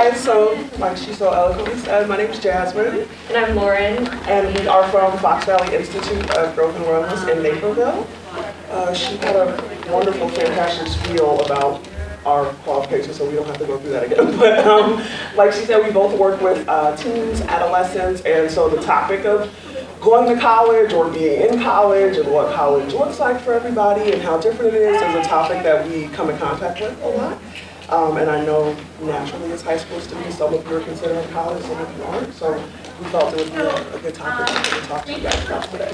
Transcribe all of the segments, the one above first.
Hi, so like she so eloquently said, my name is Jasmine, And I'm Lauren. and we are from Fox Valley Institute of Growth and Wellness in Naperville. She had a wonderful, fantastic spiel about our qualifications, so we don't have to go through that again. But like she said, we both work with teens, adolescents, and so the topic of going to college or being in college and what college looks like for everybody and how different it is a topic that we come in contact with a lot. And I know naturally as high school students, some of you are considering college, some of you aren't. So we felt it would be a good topic to talk to you guys about today.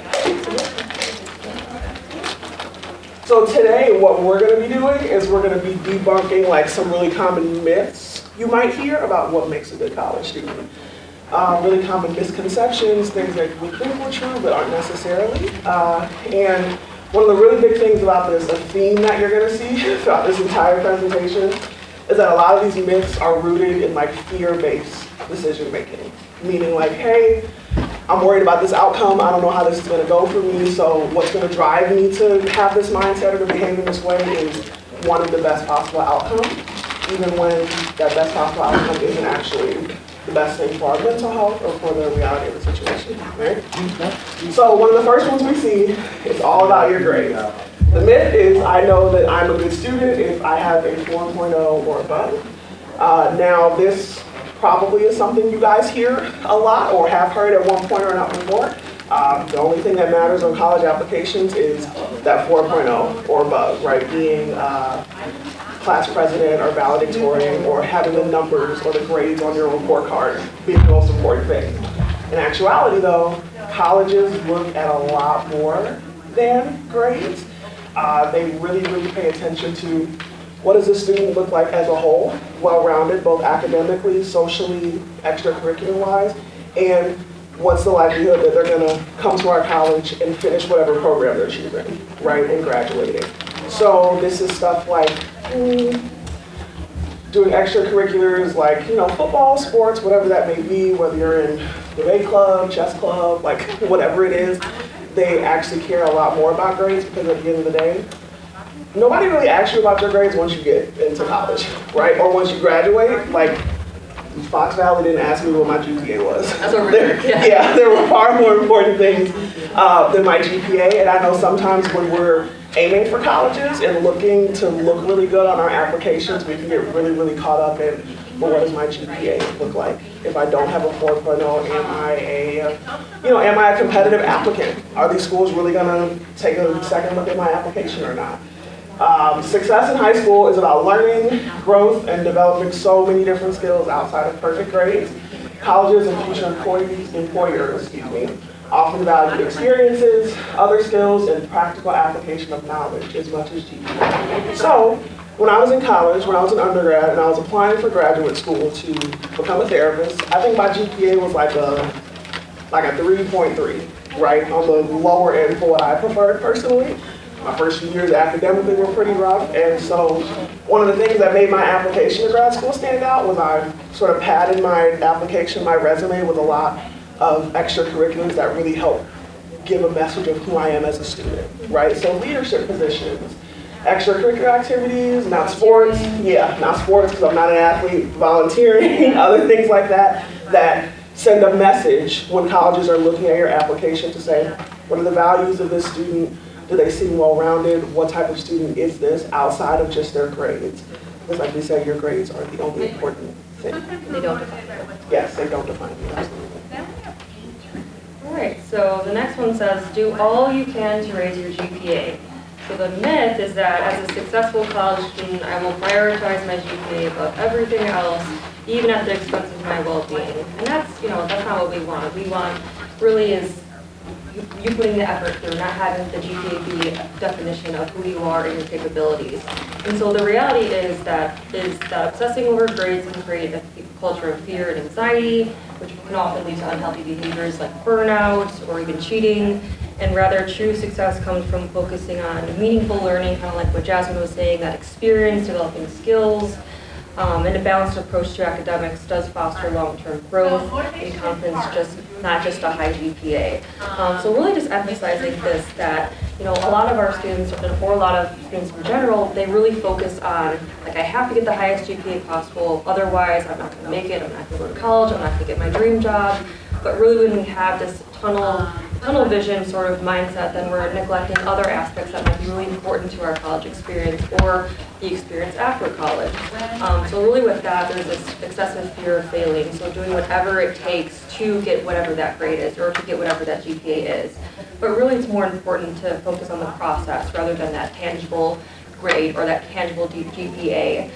So today, what we're going to be doing is we're going to be debunking like some really common myths you might hear about what makes a good college student. Really common misconceptions, things that we think were true but aren't necessarily. And one of the really big things about this, a theme that you're going to see throughout this entire presentation, is that a lot of these myths are rooted in like fear-based decision making. Meaning like, hey, I'm worried about this outcome, I don't know how this is going to go for me, so what's going to drive me to have this mindset or to behave in this way is wanting the best possible outcome, even when that best possible outcome isn't actually the best thing for our mental health or for the reality of the situation, right? So one of the first ones we see is all about your grades. The myth is, I know that I'm a good student if I have a 4.0 or above. Now this probably is something you guys hear a lot or have heard at one point or not before. The only thing that matters on college applications is that 4.0 or above, right? Being class president or valedictorian or having the numbers or the grades on your report card being the most important thing. In actuality though, colleges look at a lot more than grades. They really pay attention to what does a student look like as a whole, well-rounded, both academically, socially, extracurricular-wise, and what's the likelihood that they're gonna come to our college and finish whatever program they're choosing, right, and graduating. So this is stuff like doing extracurriculars like, football, sports, whatever that may be, whether you're in debate club, chess club, like whatever it is, they actually care a lot more about grades because at the end of the day, nobody really asks you about your grades once you get into college, right? Or once you graduate, like Fox Valley didn't ask me what my GPA was. That's over there. Yeah, there were far more important things than my GPA, and I know sometimes when we're aiming for colleges and looking to look really good on our applications, we can get really caught up in, well, what does my GPA look like? If I don't have a 4.0, am I a competitive applicant? Are these schools really gonna take a second look at my application or not? Success in high school is about learning, growth, and developing so many different skills outside of perfect grades. Colleges and future employers, often value experiences, other skills, and practical application of knowledge as much as GPA. So, when I was in college, when I was an undergrad, and I was applying for graduate school to become a therapist, I think my GPA was like a 3.3, right? On the lower end for what I preferred personally. My first few years academically were pretty rough, and so one of the things that made my application to grad school stand out was I sort of padded my application, my resume with a lot of extracurriculars that really help give a message of who I am as a student, right? So leadership positions, extracurricular activities, not sports, because I'm not an athlete, volunteering, other things like that, that send a message when colleges are looking at your application to say, what are the values of this student? Do they seem well-rounded? What type of student is this outside of just their grades? Because like we said, your grades are the only important thing. They don't define you. Yes, they don't define you, absolutely. All right, so the next one says, do all you can to raise your GPA. So the myth is that as a successful college student, I will prioritize my GPA above everything else, even at the expense of my well-being. And that's not what we want. We want really is you putting the effort through, not having the GPA be a definition of who you are and your capabilities. And so the reality is that obsessing over grades can create a culture of fear and anxiety, which can often lead to unhealthy behaviors like burnout or even cheating. And rather, true success comes from focusing on meaningful learning, kind of like what Jasmine was saying, that experience, developing skills, and a balanced approach to academics does foster long-term growth and confidence, not just a high GPA. So really just emphasizing this, that you know, a lot of our students, or a lot of students in general, they really focus on, like, I have to get the highest GPA possible, otherwise I'm not gonna make it, I'm not gonna go to college, I'm not gonna get my dream job. But really when we have this tunnel vision sort of mindset, then we're neglecting other aspects that might be really important to our college experience or the experience after college. So really with that, there's this excessive fear of failing. So doing whatever it takes to get whatever that grade is or to get whatever that GPA is. But really it's more important to focus on the process rather than that tangible grade or that tangible GPA.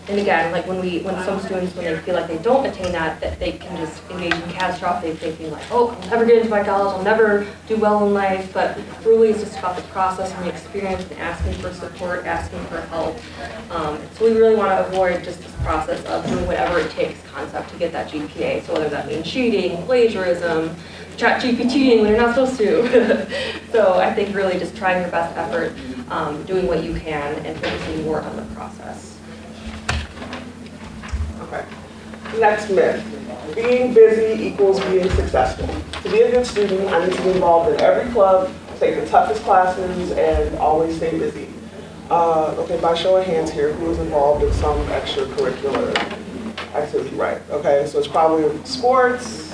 And again, like when some students, when they feel like they don't attain that they can just engage in catastrophic thinking like, oh, I'll never get into my college, I'll never do well in life, but really it's just about the process and the experience and asking for support, asking for help. So we really want to avoid just this process of doing whatever it takes concept to get that GPA. So whether that means cheating, plagiarism, chat GPTing when you're not supposed to. So I think really just trying your best effort, doing what you can and focusing more on the process. Okay. Next myth. Being busy equals being successful. To be a good student, I need to be involved in every club, take the toughest classes, and always stay busy. Okay, by show of hands here, who is involved in some extracurricular activity, right? Okay, so it's probably sports,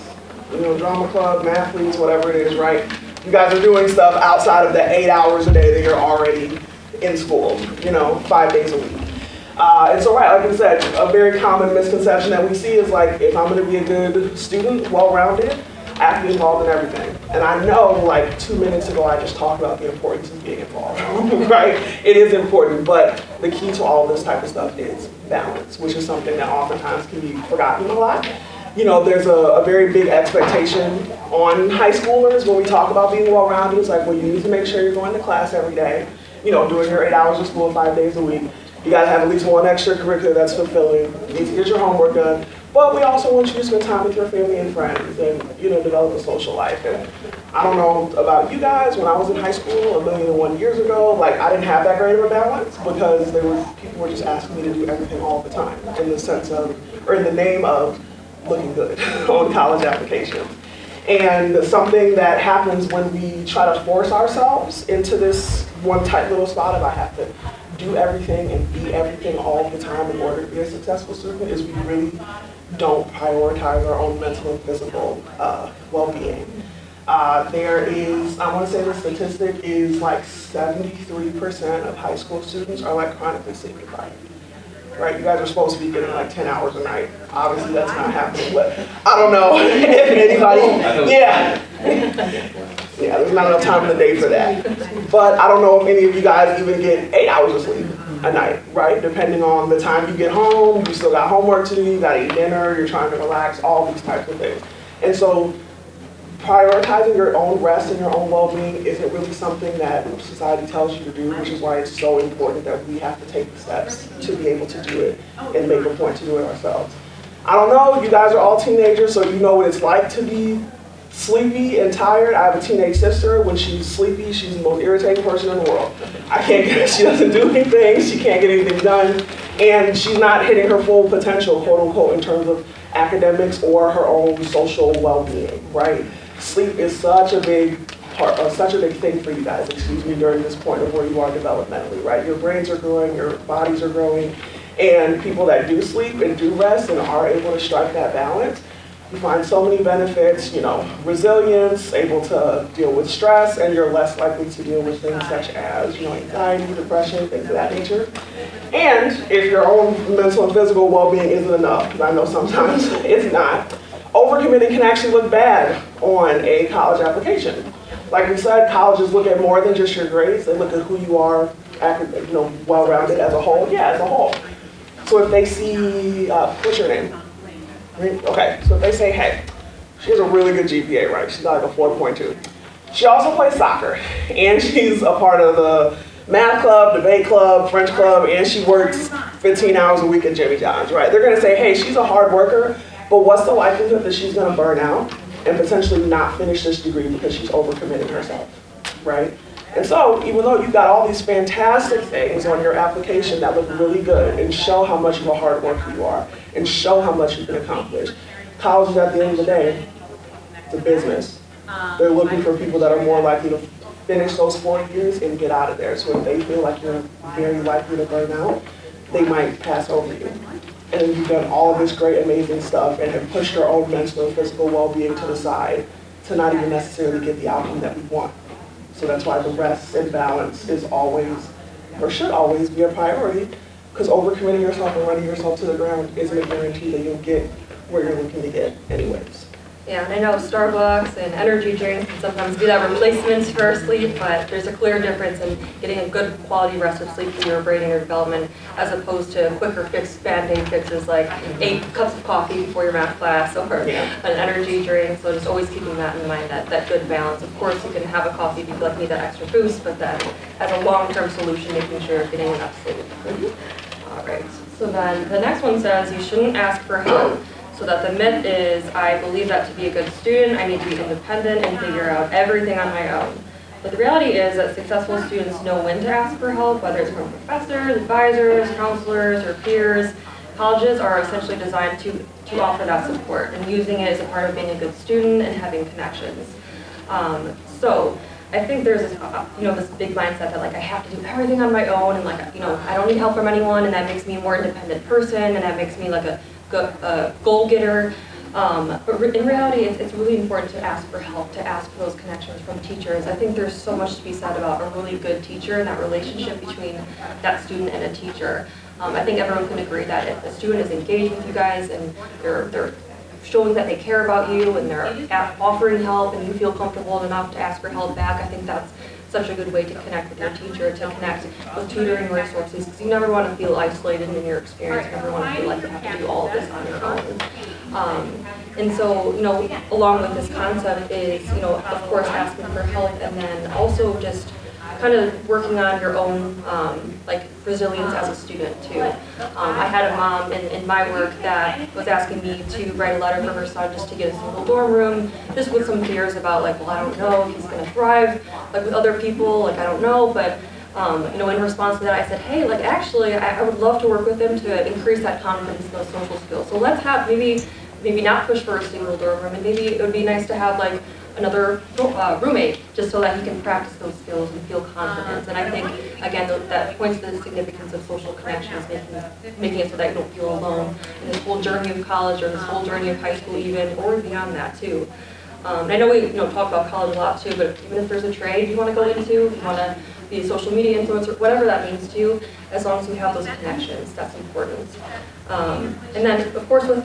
you know, drama club, mathletes, whatever it is, right? You guys are doing stuff outside of the 8 hours a day that you're already in school, you know, 5 days a week. And so, right, like I said, a very common misconception that we see is like, if I'm going to be a good student, well-rounded, I have to be involved in everything. And I know, like 2 minutes ago, I just talked about the importance of being involved, right? It is important, but the key to all this type of stuff is balance, which is something that oftentimes can be forgotten a lot. You know, there's a very big expectation on high schoolers when we talk about being well-rounded. It's like, well, you need to make sure you're going to class every day, you know, doing your 8 hours of school 5 days a week. You gotta have at least one extracurricular that's fulfilling. You need to get your homework done. But we also want you to spend time with your family and friends and, you know, develop a social life. And I don't know about you guys, when I was in high school 1,000,001 years ago, like I didn't have that great of a balance because people were just asking me to do everything all the time in the sense of, or in the name of looking good on college applications. And something that happens when we try to force ourselves into this one tight little spot of I have to do everything and be everything all the time in order to be a successful student is we really don't prioritize our own mental and physical well-being. There is, I want to say the statistic is like 73% of high school students are like chronically sleep deprived. Right, you guys are supposed to be getting like 10 hours a night. Obviously that's not happening, but I don't know if anybody, yeah, there's not enough time in the day for that. But I don't know if any of you guys even get 8 hours of sleep a night, right? Depending on the time you get home, you still got homework to do, you gotta eat dinner, you're trying to relax, all these types of things. And so prioritizing your own rest and your own well-being isn't really something that society tells you to do, which is why it's so important that we have to take the steps to be able to do it and make a point to do it ourselves. I don't know, you guys are all teenagers, so you know what it's like to be sleepy and tired. I have a teenage sister. When she's sleepy, she's the most irritating person in the world. I can't get her, she doesn't do anything, she can't get anything done, and she's not hitting her full potential, quote unquote, in terms of academics or her own social well-being, right? Sleep is such a big part, such a big thing for you guys, during this point of where you are developmentally, right? Your brains are growing, your bodies are growing, and people that do sleep and do rest and are able to strike that balance, you find so many benefits, you know, resilience, able to deal with stress, and you're less likely to deal with things such as, you know, anxiety, depression, things of that nature. And if your own mental and physical well-being isn't enough, because I know sometimes it's not, overcommitting can actually look bad on a college application. Like we said, colleges look at more than just your grades. They look at who you are, you know, well-rounded as a whole. Yeah, as a whole. So if they see, what's your name? Okay, so if they say, hey, she has a really good GPA, right? She's got like a 4.2. She also plays soccer, and she's a part of the math club, debate club, French club, and she works 15 hours a week at Jimmy John's, right? They're gonna say, hey, she's a hard worker, but what's the likelihood that she's gonna burn out and potentially not finish this degree because she's overcommitting herself, right? And so, even though you've got all these fantastic things on your application that look really good and show how much of a hard worker you are and show how much you can accomplish, colleges at the end of the day, it's a business. They're looking for people that are more likely to finish those 4 years and get out of there. So if they feel like you're very likely to burn out, they might pass over you. And then you've done all of this great, amazing stuff and have pushed your own mental and physical well-being to the side to not even necessarily get the outcome that we want. So that's why the rest and balance is always, or should always be a priority, because overcommitting yourself and running yourself to the ground isn't a guarantee that you'll get where you're looking to get anyways. Yeah, and I know Starbucks and energy drinks can sometimes be that replacement for sleep, but there's a clear difference in getting a good quality rest of sleep for your brain or development as opposed to quicker fix, band-aid fixes like 8 cups of coffee before your math class or an energy drink. So just always keeping that in mind, that good balance. Of course, you can have a coffee if you feel like you need that extra boost, but then as a long-term solution, making sure you're getting enough sleep. All right, so then the next one says you shouldn't ask for help. So that the myth is, I believe that to be a good student, I need to be independent and figure out everything on my own. But the reality is that successful students know when to ask for help, whether it's from professors, advisors, counselors, or peers. Colleges are essentially designed to offer that support and using it as a part of being a good student and having connections. So I think there's this, this big mindset that like I have to do everything on my own and like, I don't need help from anyone and that makes me a more independent person and that makes me like a goal-getter, but in reality, it's really important to ask for help, to ask for those connections from teachers. I think there's so much to be said about a really good teacher and that relationship between that student and a teacher. I think everyone can agree that if a student is engaged with you guys and they're showing that they care about you and they're offering help and you feel comfortable enough to ask for help back, I think that's such a good way to connect with your teacher, to connect with tutoring resources, because you never want to feel isolated in your experience. You never want to feel like you have to do all of this on your own. And so, along with this concept is, of course, asking for help, and then also just kind of working on your own, resilience as a student too. I had a mom in my work that was asking me to write a letter for her son just to get a single dorm room, just with some fears about I don't know if he's going to thrive with other people, I don't know, but in response to that I said, hey, actually I would love to work with him to increase that confidence and those social skills. So let's have maybe not push for a single dorm room, and maybe it would be nice to have another roommate, just so that he can practice those skills and feel confidence. And I think, again, that points to the significance of social connections, making it so that you don't feel alone in this whole journey of college or this whole journey of high school even, or beyond that too. I know we talk about college a lot too, but even if there's a trade you want to go into, if you want to be a social media influencer, whatever that means to you, as long as you have those connections, that's important. And then, of course, with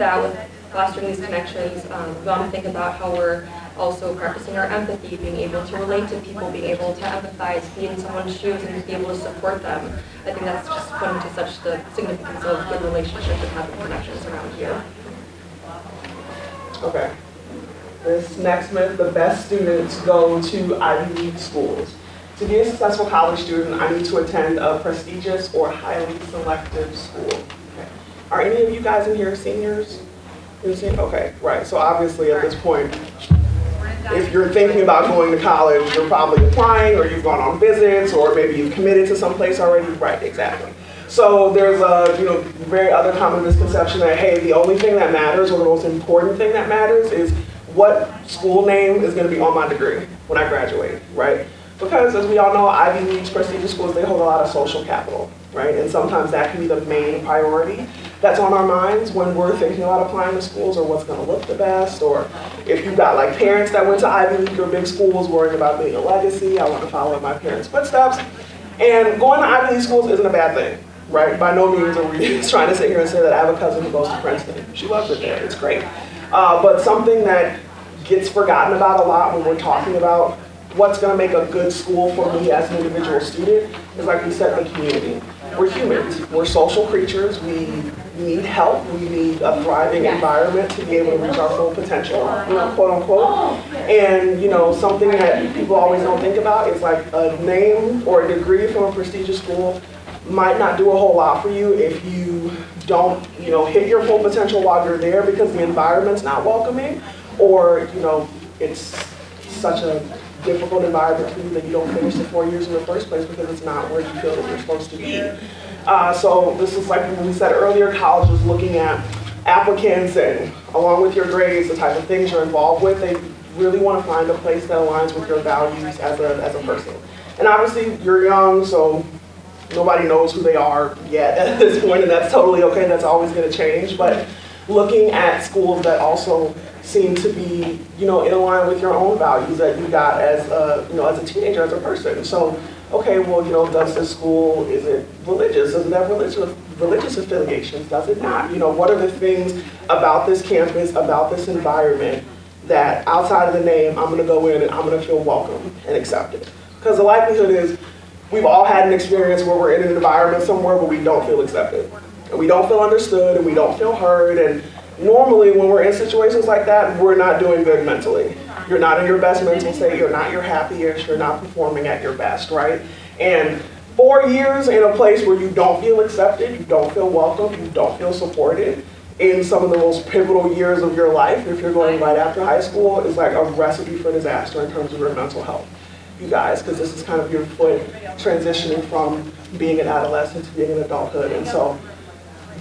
fostering these connections, we want to think about how we're also practicing our empathy, being able to relate to people, being able to empathize, be in someone's shoes and be able to support them. I think that's just pointing to such the significance of good relationships and having connections around here. Okay. This next myth, the best students go to Ivy League schools. To be a successful college student, I need to attend a prestigious or highly selective school. Okay. Are any of you guys in here seniors? Okay, right. So obviously at this point, if you're thinking about going to college, you're probably applying or you've gone on visits or maybe you've committed to some place already. Right, exactly. So there's a very other common misconception that, hey, the only thing that matters or the most important thing that matters is what school name is going to be on my degree when I graduate, right? Because as we all know, Ivy League's prestigious schools, they hold a lot of social capital, right? And sometimes that can be the main priority that's on our minds when we're thinking about applying to schools or what's going to look the best, or if you've got parents that went to Ivy League or big schools worrying about being a legacy, I want to follow in my parents' footsteps. And going to Ivy League schools isn't a bad thing, right? By no means are we trying to sit here and say that I have a cousin who goes to Princeton. She loves it there, it's great. But something that gets forgotten about a lot when we're talking about what's going to make a good school for me as an individual student is, like we said, the community. We're humans. We're social creatures. We need help. We need a thriving environment to be able to reach our full potential, quote unquote. And something that people always don't think about is a name or a degree from a prestigious school might not do a whole lot for you if you don't, hit your full potential while you're there because the environment's not welcoming, or it's such a difficult environment for you that you don't finish the 4 years in the first place because it's not where you feel that you're supposed to be. So this is like when we said earlier, college is looking at applicants and along with your grades, the type of things you're involved with, they really want to find a place that aligns with your values as a person. And obviously, you're young, so nobody knows who they are yet at this point, and that's totally okay. That's always going to change. But looking at schools that also seem to be, in line with your own values that you got as as a teenager, as a person. So, okay, well, does this school, is it religious? Does it have religious affiliations? Does it not? What are the things about this campus, about this environment that outside of the name, I'm going to go in and I'm going to feel welcome and accepted? Because the likelihood is we've all had an experience where we're in an environment somewhere where we don't feel accepted, and we don't feel understood, and we don't feel heard. And normally when we're in situations like that, we're not doing good mentally. You're not in your best mental state, you're not your happiest, you're not performing at your best, right? And 4 years in a place where you don't feel accepted, you don't feel welcome, you don't feel supported, in some of the most pivotal years of your life, if you're going right after high school, is like a recipe for disaster in terms of your mental health, you guys, because this is kind of your foot transitioning from being an adolescent to being an adulthood. And so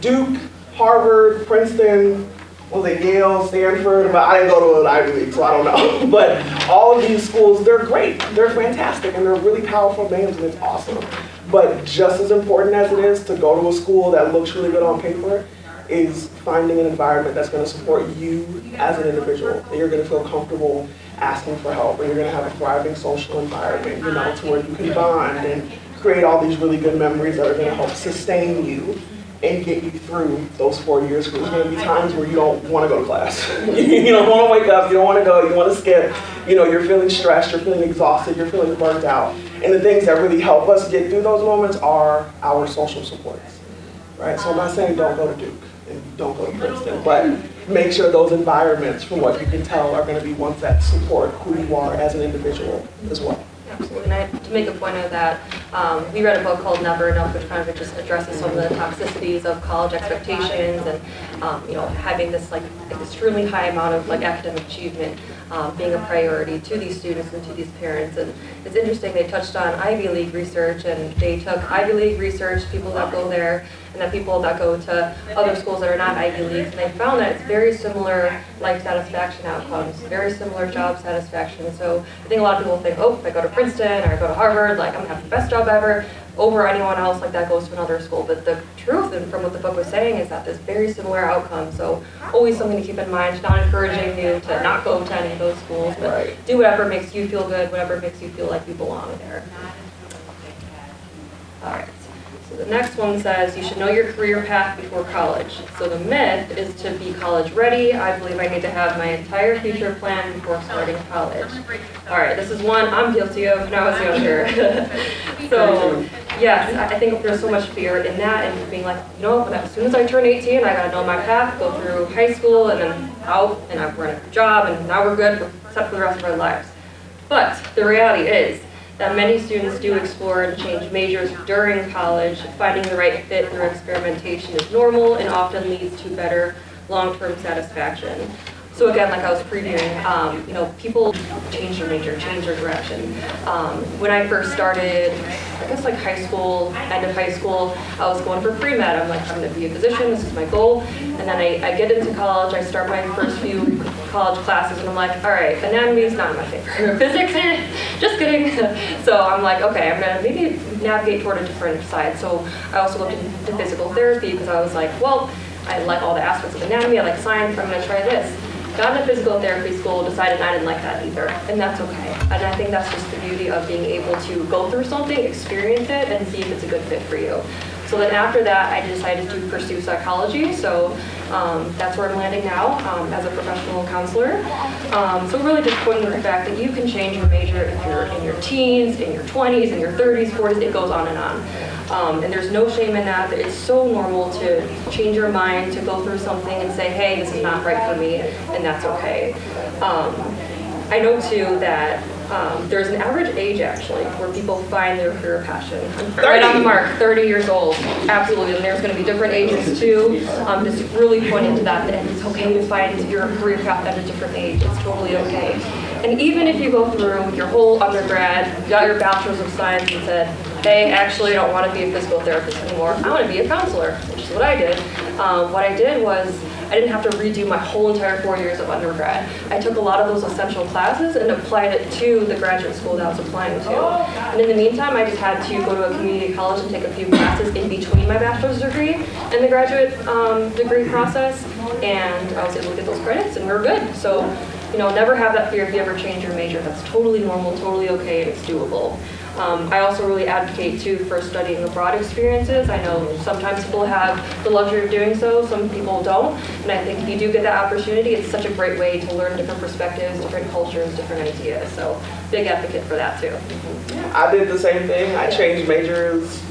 Duke, Harvard, Princeton, Yale, Stanford, but I didn't go to an Ivy League, so I don't know. But all of these schools, they're great, they're fantastic, and they're really powerful names, and it's awesome. But just as important as it is to go to a school that looks really good on paper, is finding an environment that's going to support you as an individual, that you're going to feel comfortable asking for help, and you're going to have a thriving social environment, to where you can bond and create all these really good memories that are going to help sustain you and get you through those 4 years. Because there's going to be times where you don't want to go to class. You don't want to wake up, you don't want to go, you want to skip. You're feeling stressed, you're feeling exhausted, you're feeling burnt out. And the things that really help us get through those moments are our social supports, right? So I'm not saying don't go to Duke and don't go to Princeton, but make sure those environments, from what you can tell, are going to be ones that support who you are as an individual as well. Absolutely, and to make a point of that, we read a book called Never Enough, which kind of just addresses some of the toxicities of college expectations and, having this extremely high amount of academic achievement being a priority to these students and to these parents. And it's interesting, they touched on Ivy League research, and they took Ivy League research, people that go there, and then people that go to other schools that are not Ivy Leagues, and they found that it's very similar life satisfaction outcomes, very similar job satisfaction. So I think a lot of people think, oh, if I go to Princeton or I go to Harvard, I'm gonna have the best job ever over anyone else that goes to another school. But the truth, and from what the book was saying, is that there's very similar outcomes. So always something to keep in mind, not encouraging you to not go to any of those schools, but do whatever makes you feel good, whatever makes you feel like you belong there. All right. So the next one says you should know your career path before college. So the myth is to be college ready. I believe I need to have my entire future planned before starting college. All right, this is one I'm guilty of when I was younger. So yes, I think there's so much fear in that, and being like, as soon as I turn 18, I gotta know my path, go through high school, and then out, and we're in a job, and now we're good, we're set for the rest of our lives. But the reality is that many students do explore and change majors during college. Finding the right fit through experimentation is normal and often leads to better long-term satisfaction. So again, like I was previewing, people change their major, change their direction. When I first started, I guess high school, end of high school, I was going for pre-med. I'm going to be a physician, this is my goal. And then I get into college, I start my first few college classes, and I'm like, all right, anatomy is not my favorite. Physics, just kidding. So I'm like, okay, I'm going to maybe navigate toward a different side. So I also looked into physical therapy because I was like, well, I like all the aspects of anatomy, I like science, I'm going to try this. Got into physical therapy school, decided I didn't like that either, and that's okay. And I think that's just the beauty of being able to go through something, experience it, and see if it's a good fit for you. So then after that, I decided to pursue psychology, so that's where I'm landing now as a professional counselor. So really just pointing to the fact that you can change your major if you're in your teens, in your 20s, in your 30s, 40s, it goes on and on. And there's no shame in that. It's so normal to change your mind, to go through something and say, hey, this is not right for me, and that's okay. I know too that there's an average age actually where people find their career passion. Right on the mark, 30 years old, absolutely. And there's going to be different ages too. Just really pointing to that it's okay to find your career path at a different age. It's totally okay. And even if you go through your whole undergrad, you got your bachelor's of science and said, hey, actually I don't want to be a physical therapist anymore, I want to be a counselor, which is what I did. What I did was I didn't have to redo my whole entire 4 years of undergrad. I took a lot of those essential classes and applied it to the graduate school that I was applying to. And in the meantime, I just had to go to a community college and take a few classes in between my bachelor's degree and the graduate degree process, and I was able to get those credits, and we were good. So, never have that fear if you ever change your major. That's totally normal, totally okay, and it's doable. I also really advocate too for studying abroad experiences. I know sometimes people have the luxury of doing so, some people don't, and I think if you do get that opportunity, it's such a great way to learn different perspectives, different cultures, different ideas. So big advocate for that too. I did the same thing. I changed majors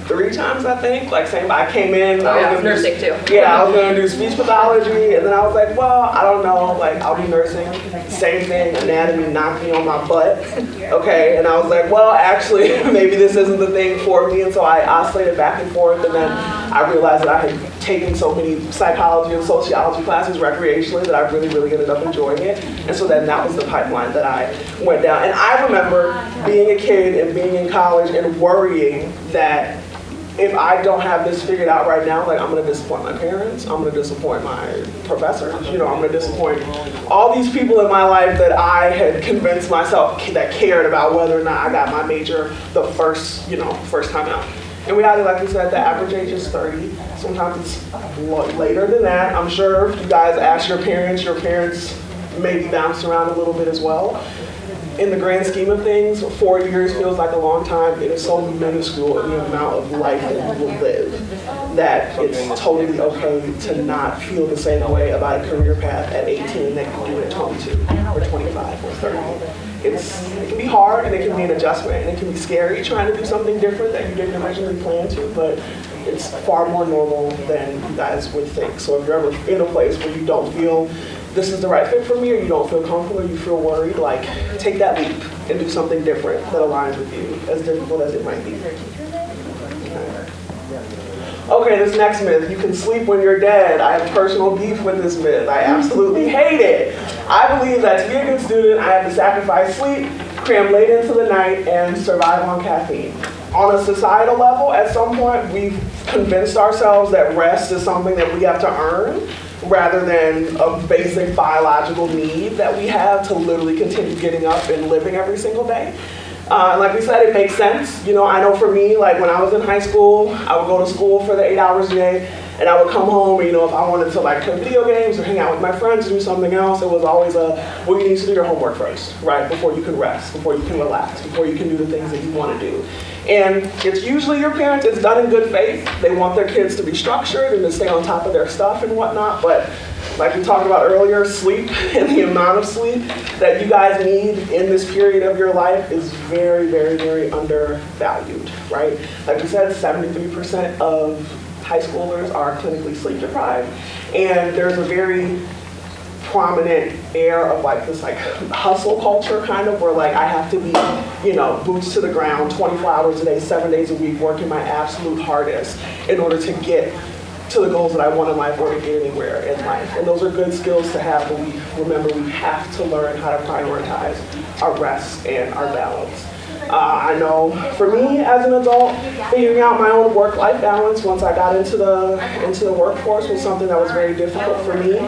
3 times, I think. I came in. I was nursing too. Yeah, I was going to do speech pathology, and then I was like, well, I don't know, I'll be nursing. Same thing, anatomy knocked me on my butt. Okay, and I was like, well, actually, maybe this isn't the thing for me, and so I oscillated back and forth, and then I realized that I had taken so many psychology and sociology classes recreationally that I really, really ended up enjoying it, and so then that was the pipeline that I went down. And I remember being a kid and being in college and worrying that if I don't have this figured out right now, I'm going to disappoint my parents, I'm going to disappoint my professors, I'm going to disappoint all these people in my life that I had convinced myself that cared about whether or not I got my major the first time out. In reality, like we said, the average age is 30. Sometimes it's later than that. I'm sure if you guys ask your parents maybe bounce around a little bit as well. In the grand scheme of things, 4 years feels like a long time. It is so minuscule in the amount of life that you will live that it's totally okay to not feel the same way about a career path at 18 that you do at 22 or 25 or 30. It can be hard, and it can be an adjustment, and it can be scary trying to do something different that you didn't originally plan to, but it's far more normal than you guys would think. So if you're ever in a place where you don't feel this is the right fit for me, or you don't feel comfortable, or you feel worried, take that leap and do something different that aligns with you, as difficult as it might be. Okay, this next myth, you can sleep when you're dead. I have personal beef with this myth. I absolutely hate it. I believe that to be a good student, I have to sacrifice sleep, cram late into the night, and survive on caffeine. On a societal level, at some point, we've convinced ourselves that rest is something that we have to earn, rather than a basic biological need that we have to literally continue getting up and living every single day. Like we said, it makes sense. I know for me, when I was in high school, I would go to school for the 8 hours a day, and I would come home, and if I wanted to play video games or hang out with my friends or do something else, it was always you need to do your homework first, right? Before you can rest, before you can relax, before you can do the things that you want to do. And it's usually your parents, it's done in good faith. They want their kids to be structured and to stay on top of their stuff and whatnot, but like we talked about earlier, sleep and the amount of sleep that you guys need in this period of your life is very, very, very undervalued, right? Like we said, 73% of high schoolers are clinically sleep deprived, and there's a very prominent air of this hustle culture kind of where I have to be, boots to the ground, 24 hours a day, 7 days a week, working my absolute hardest in order to get to the goals that I want in life or to get anywhere in life. And those are good skills to have, but we have to learn how to prioritize our rest and our balance. I know for me as an adult, figuring out my own work-life balance once I got into the workforce was something that was very difficult for me,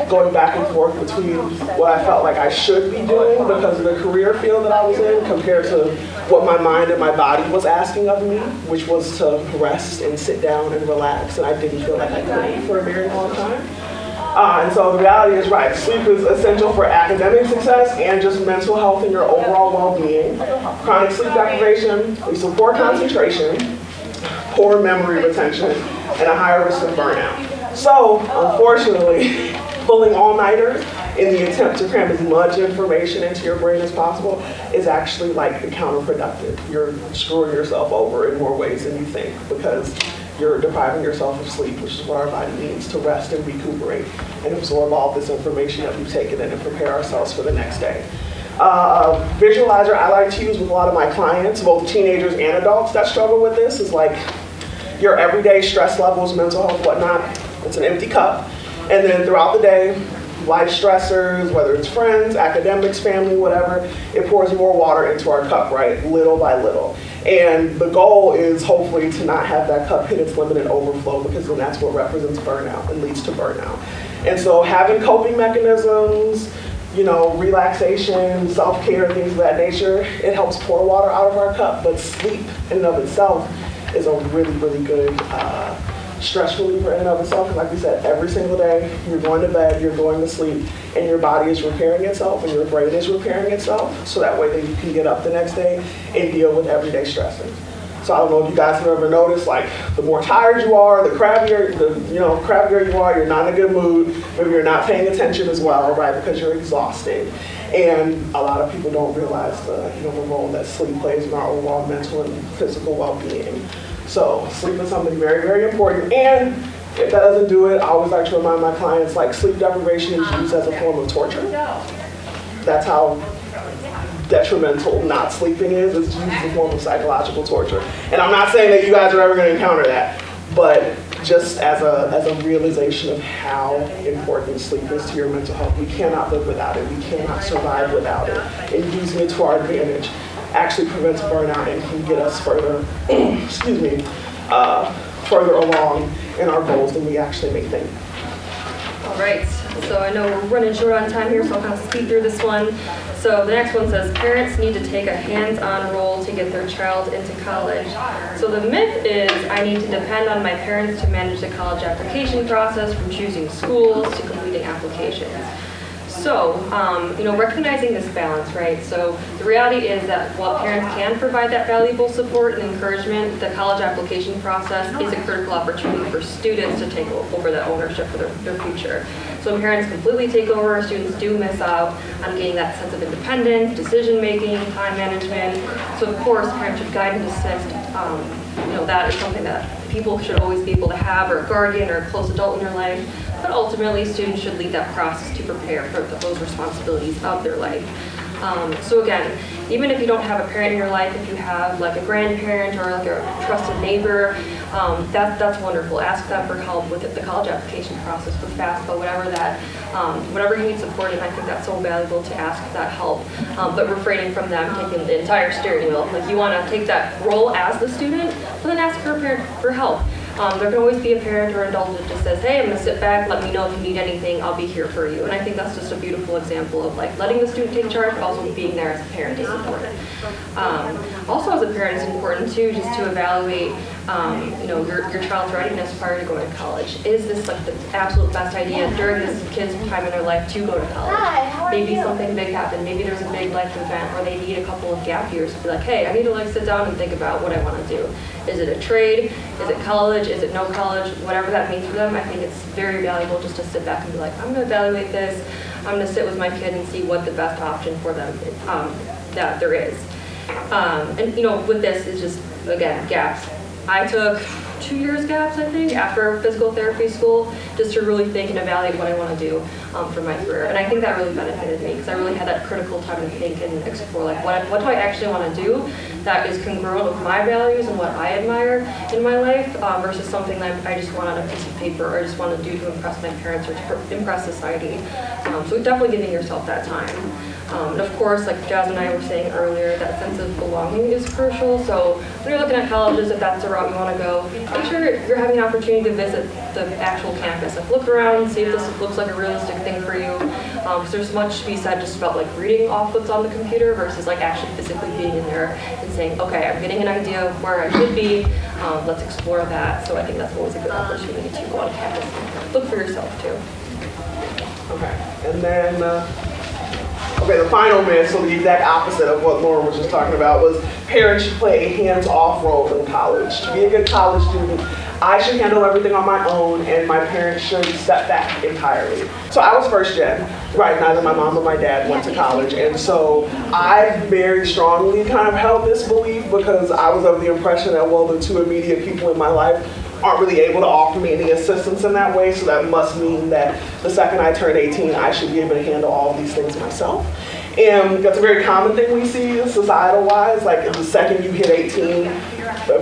going back and forth between what I felt like I should be doing because of the career field that I was in compared to what my mind and my body was asking of me, which was to rest and sit down and relax, and I didn't feel like I could for a very long time. And so the reality is, right, sleep is essential for academic success and just mental health and your overall well-being. Chronic sleep deprivation leads to poor concentration, poor memory retention, and a higher risk of burnout. So, unfortunately, pulling all-nighters in the attempt to cram as much information into your brain as possible is actually counterproductive. You're screwing yourself over in more ways than you think because you're depriving yourself of sleep, which is what our body needs to rest and recuperate and absorb all this information that we've taken in and prepare ourselves for the next day. Visualizer I like to use with a lot of my clients, both teenagers and adults that struggle with this, is your everyday stress levels, mental health, whatnot. It's an empty cup. And then throughout the day, life stressors, whether it's friends, academics, family, whatever, it pours more water into our cup, right? Little by little. And the goal is hopefully to not have that cup hit its limit and overflow, because then that's what represents burnout and leads to burnout. And so having coping mechanisms, relaxation, self-care, things of that nature, it helps pour water out of our cup. But sleep in and of itself is a really, really good stress reliever in and of itself. Like we said, every single day, you're going to bed, you're going to sleep, and your body is repairing itself and your brain is repairing itself, so that way that you can get up the next day and deal with everyday stressors. So I don't know if you guys have ever noticed, like, the more tired you are, the crabbier you are, you're not in a good mood, maybe you're not paying attention as well, right, because you're exhausted. And a lot of people don't realize the role that sleep plays in our overall mental and physical well-being. So sleep is something very, very important. And if that doesn't do it, I always like to remind my clients, like, sleep deprivation is used as a form of torture. That's how detrimental not sleeping is. It's used as a form of psychological torture. And I'm not saying that you guys are ever going to encounter that, but just as a realization of how important sleep is to your mental health. We cannot live without it. We cannot survive without it. And using it to our advantage actually prevents burnout and can get us further, further along in our goals than we actually may think. All right, so I know we're running short on time here, so I'll kind of speed through this one. So the next one says, parents need to take a hands-on role to get their child into college. So the myth is, I need to depend on my parents to manage the college application process, from choosing schools to completing applications. So, recognizing this balance, right? So the reality is that while parents can provide that valuable support and encouragement, the college application process is a critical opportunity for students to take over that ownership for their future. So when parents completely take over, students do miss out on gaining that sense of independence, decision-making, time management. So of course, parents should guide and assist. That is something that people should always be able to have, or a guardian or a close adult in their life. But ultimately, students should lead that process to prepare for those responsibilities of their life. So again, even if you don't have a parent in your life, if you have like a grandparent or like a trusted neighbor, that's wonderful. Ask them for help with the college application process, with FAFSA, whatever you need support in. I think that's so valuable to ask for that help, but refraining from them taking the entire steering wheel. Like, you want to take that role as the student, but then ask for a parent for help. There can always be a parent or adult that just says, hey, I'm going to sit back, let me know if you need anything, I'll be here for you. And I think that's just a beautiful example of like letting the student take charge, but also being there as a parent is important. Also as a parent, it's important too, just to evaluate your child's readiness prior to going to college. Is this like the absolute best idea during this kid's time in their life to go to college? Maybe something big happened, maybe there's a big life event where they need a couple of gap years to be like, hey, I need to like sit down and think about what I want to do. Is it a trade? Is it college? Is it no college? Whatever that means for them, I think it's very valuable just to sit back and be like, I'm going to evaluate this. I'm going to sit with my kid and see what the best option for them that there is. With this is just, again, gaps. I took 2 years gaps, I think, after physical therapy school, just to really think and evaluate what I want to do for my career. And I think that really benefited me, because I really had that critical time to think and explore, like, what do I actually want to do that is congruent with my values and what I admire in my life, versus something that I just want on a piece of paper, or I just want to do to impress my parents or to impress society. So definitely giving yourself that time. And of course, like Jazz and I were saying earlier, that sense of belonging is crucial. So when you're looking at colleges, if that's the route you want to go, make sure you're having an opportunity to visit the actual campus. Like, look around, see if this looks like a realistic thing for you. Because there's much to be said just about like reading off what's on the computer versus like actually physically being in there and saying, okay, I'm getting an idea of where I should be. Let's explore that. So I think that's always a good opportunity to go on campus and look for yourself too. Okay, and then the final myth, so the exact opposite of what Lauren was just talking about, was parents should play a hands-off role in college. To be a good college student, I should handle everything on my own, and my parents should step back entirely. So I was first gen, right? Neither my mom or my dad went to college, and so I very strongly kind of held this belief, because I was of the impression that, well, the two immediate people in my life aren't really able to offer me any assistance in that way, so that must mean that the second I turn 18, I should be able to handle all of these things myself. And that's a very common thing we see societal-wise, like the second you hit 18,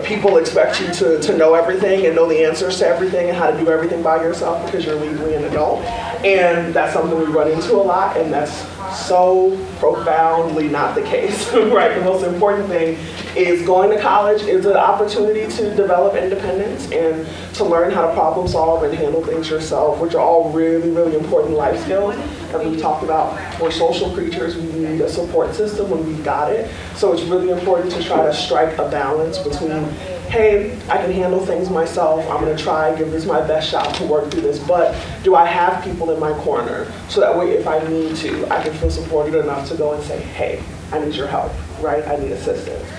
people expect you to know everything and know the answers to everything and how to do everything by yourself because you're legally an adult. And that's something we run into a lot, and that's so profoundly not the case, right? The most important thing is going to college is an opportunity to develop independence and to learn how to problem solve and handle things yourself, which are all really, really important life skills. As we talked about, we're social creatures, we need a support system when we've got it. So it's really important to try to strike a balance between, hey, I can handle things myself, I'm gonna try, give this my best shot to work through this, but do I have people in my corner so that way if I need to, I can feel supported enough to go and say, hey, I need your help, right? I need assistance.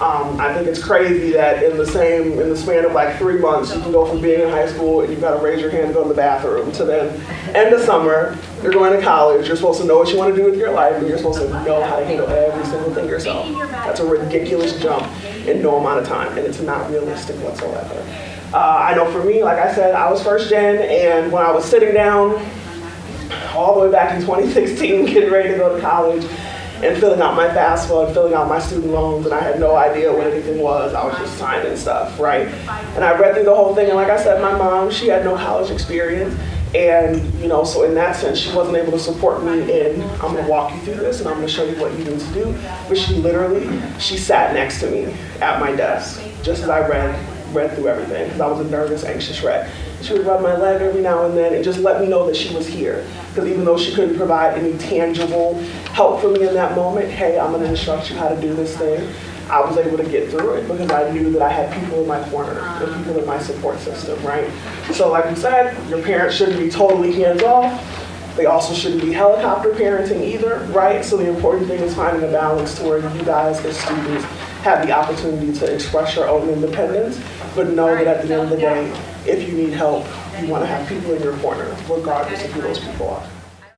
I think it's crazy that in the span of like 3 months, you can go from being in high school and you've got to raise your hand to go to the bathroom to then end of summer, you're going to college, you're supposed to know what you want to do with your life and you're supposed to know how to handle every single thing yourself. That's a ridiculous jump in no amount of time, and it's not realistic whatsoever. I know for me, like I said, I was first gen, and when I was sitting down all the way back in 2016 getting ready to go to college, and filling out my FAFSA and filling out my student loans, and I had no idea what anything was. I was just signing stuff, right? And I read through the whole thing, and like I said, my mom, she had no college experience, and so in that sense, she wasn't able to support me in, I'm gonna walk you through this, and I'm gonna show you what you need to do. But she sat next to me at my desk, just as I read through everything, because I was a nervous, anxious wreck. She would rub my leg every now and then and just let me know that she was here. Because even though she couldn't provide any tangible help for me in that moment, hey, I'm gonna instruct you how to do this thing, I was able to get through it because I knew that I had people in my corner, and people in my support system, right? So like we said, your parents shouldn't be totally hands-off. They also shouldn't be helicopter parenting either, right? So the important thing is finding a balance to where you guys as students have the opportunity to express your own independence, but know that at the end of the day, if you need help, you want to have people in your corner, regardless of who those people are.